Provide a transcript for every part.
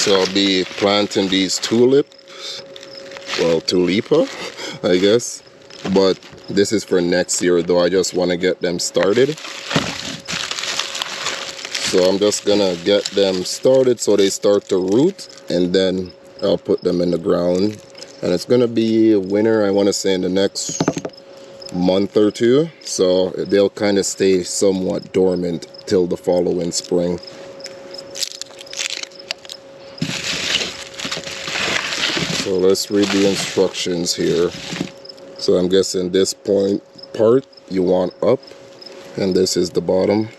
So I'll be planting these tulips, well, tulipa, I guess, but this is for next year, though. I just want to get them started. So I'm just gonna get them started so they start to root, and then I'll put them in the ground. And it's gonna be a winter, I want to say, in the next month or two, so they'll kind of stay somewhat dormant till the following spring. So let's read the instructions here. So I'm guessing this part you want up, and this is the bottom.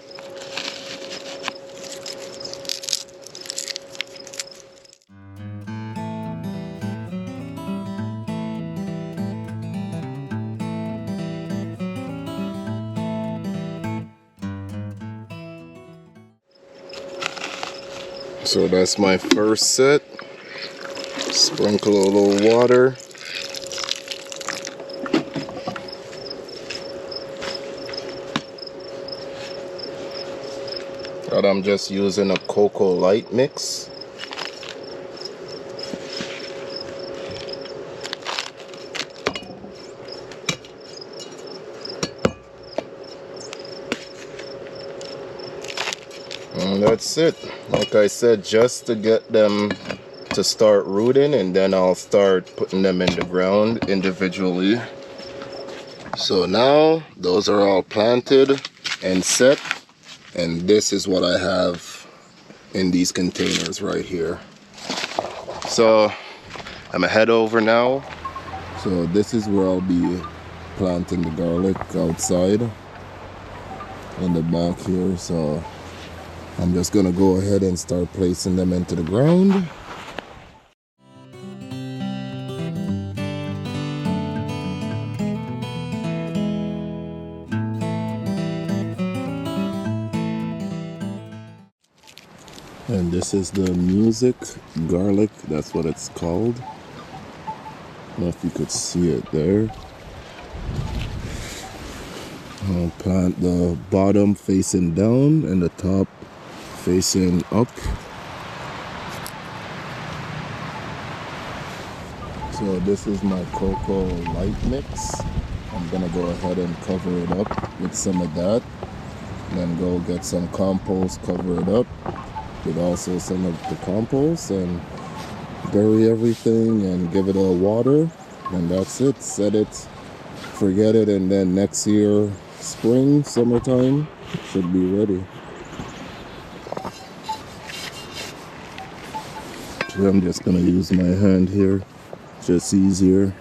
So that's my first set. Sprinkle a little water. And I'm just using a Cocoa Light mix. And that's it. Like I said, just to get them to start rooting, and then I'll start putting them in the ground individually. So now those are all planted and set, and this is what I have in these containers right here. So I'm gonna head over now. So this is where I'll be planting the garlic, outside in the back here. So I'm just gonna go ahead and start placing them into the ground. And this is the music garlic, that's what it's called. I don't know if you could see it there. I'll plant the bottom facing down and the top facing up. So this is my Cocoa Light mix. I'm gonna go ahead and cover it up with some of that. And then go get some compost, cover it up with also some of the compost, and bury everything and give it a water, and that's it. Set it, forget it, and then next year, spring, summertime, should be ready. I'm just gonna use my hand here, just easier.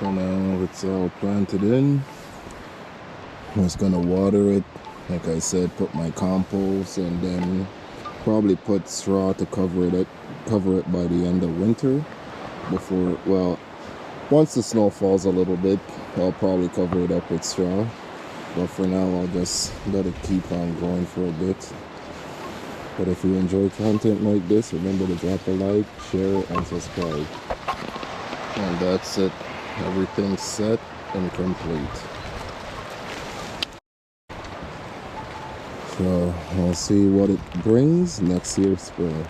So now it's all planted in. I'm just gonna water it. Like I said, put my compost, and then probably put straw to cover it by the end of winter. Before, well, once the snow falls a little bit, I'll probably cover it up with straw. But for now, I'll just let it keep on growing for a bit. But if you enjoy content like this, remember to drop a like, share, and subscribe. And that's it. Everything's set and complete. So I'll see what it brings next year, spring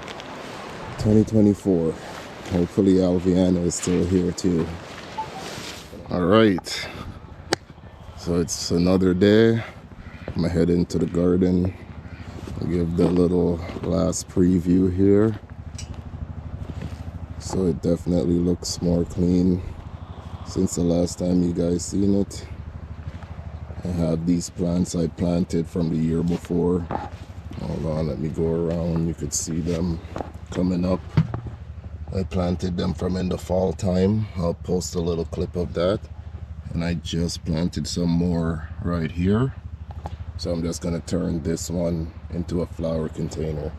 2024. Hopefully Alviana is still here too. All right, so it's another day. I'm gonna head into the garden and give the little last preview here. So it definitely looks more clean since the last time you guys seen it. I have these plants I planted from the year before. Hold on, let me go around. You could see them coming up. I planted them from in the fall time. I'll post a little clip of that. And I just planted some more right here. So I'm just gonna turn this one into a flower container.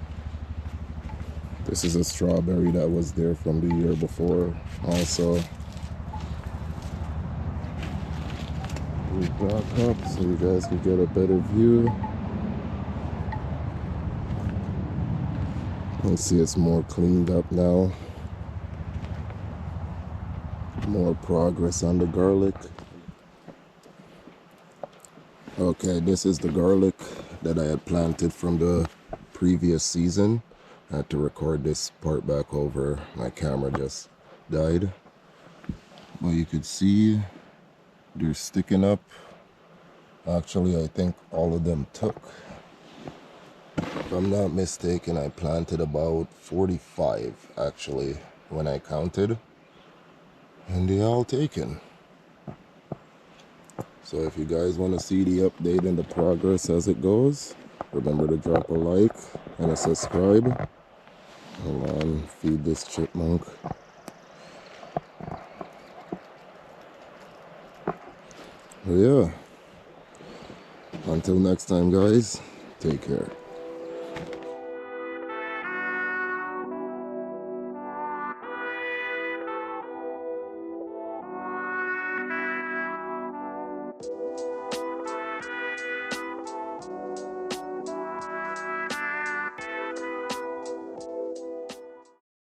This is a strawberry that was there from the year before also. We back up so you guys can get a better view. Let's see, it's more cleaned up now. More progress on the garlic. Okay, this is the garlic that I had planted from the previous season. I had to record this part back over. My camera just died. But you could see they're sticking up. Actually, I think all of them took. If I'm not mistaken, I planted about 45 actually when I counted. And they all taken. So if you guys want to see the update and the progress as it goes, remember to drop a like and a subscribe. Hold on, feed this chipmunk. But yeah, until next time guys, take care.